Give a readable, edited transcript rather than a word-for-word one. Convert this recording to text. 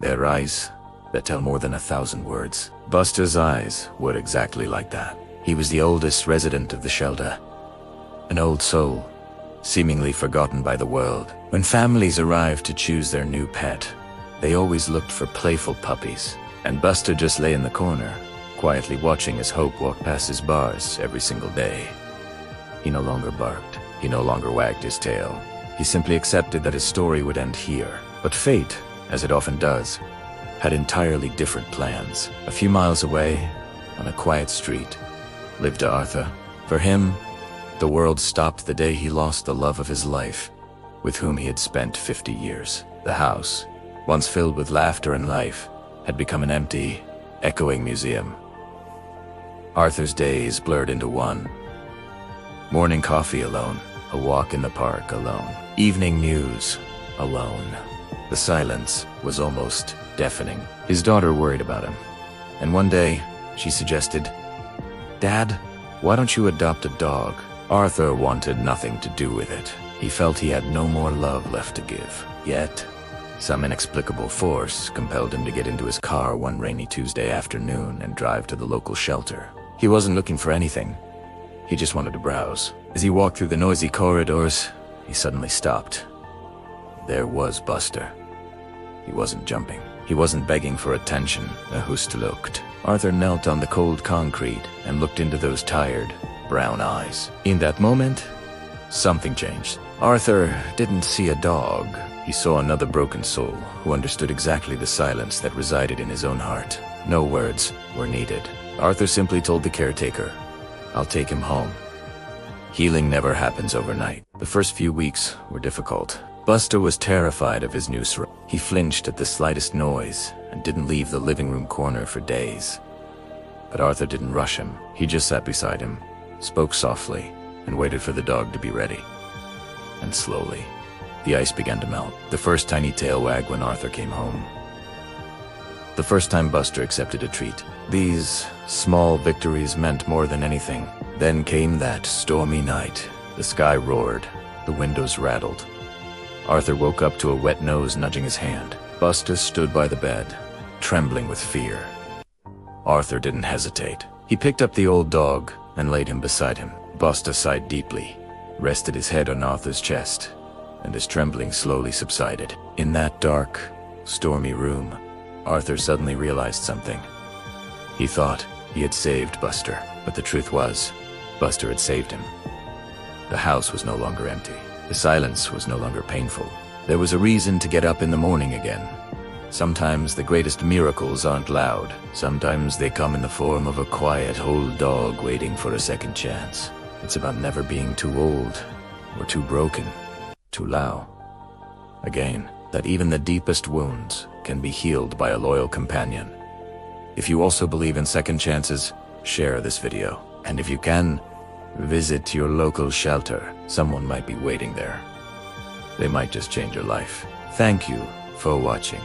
Their eyes that tell more than 1,000 words. Buster's eyes were exactly like that. He was the oldest resident of the shelter, an old soul, seemingly forgotten by the world. When families arrived to choose their new pet, they always looked for playful puppies, and Buster just lay in the corner, quietly watching as Hope walked past his bars every single day. He no longer barked. He no longer wagged his tail. He simply accepted that his story would end here. But fate, as it often does, had entirely different plans. A few miles away, on a quiet street, lived Arthur. For him, the world stopped the day he lost the love of his life, with whom he had spent 50 years. The house, once filled with laughter and life, had become an empty, echoing museum. Arthur's days blurred into one. Morning coffee alone, a walk in the park alone, evening news alone. The silence was almost deafening. His daughter worried about him, and one day she suggested, "Dad, why don't you adopt a dog?" Arthur wanted nothing to do with it. He felt he had no more love left to give. Yet, some inexplicable force compelled him to get into his car one rainy Tuesday afternoon and drive to the local shelter. He wasn't looking for anything. He just wanted to browse. As he walked through the noisy corridors, he suddenly stopped. There was Buster. He wasn't jumping. He wasn't begging for attention. Who's looked. Arthur knelt on the cold concrete and looked into those tired, brown eyes. In that moment, something changed. Arthur didn't see a dog. He saw another broken soul who understood exactly the silence that resided in his own heart. No words were needed. Arthur simply told the caretaker, "I'll take him home." Healing never happens overnight. The first few weeks were difficult. Buster was terrified of his new surroundings. He flinched at the slightest noise and didn't leave the living room corner for days. But Arthur didn't rush him. He just sat beside him, spoke softly, and waited for the dog to be ready. And slowly, the ice began to melt. The first tiny tail wag when Arthur came home. The first time Buster accepted a treat. These small victories meant more than anything. Then came that stormy night. The sky roared. The windows rattled. Arthur woke up to a wet nose nudging his hand. Buster stood by the bed, trembling with fear. Arthur didn't hesitate. He picked up the old dog and laid him beside him. Buster sighed deeply, rested his head on Arthur's chest, and his trembling slowly subsided. In that dark, stormy room, Arthur suddenly realized something. He thought he had saved Buster, but the truth was, Buster had saved him. The house was no longer empty. The silence was no longer painful. There was a reason to get up in the morning again. Sometimes the greatest miracles aren't loud. Sometimes they come in the form of a quiet old dog waiting for a second chance. It's about never being too old, or too broken, too loud. Again, that even the deepest wounds can be healed by a loyal companion. If you also believe in second chances, share this video. And if you can, visit your local shelter. Someone might be waiting there. They might just change your life. Thank you for watching.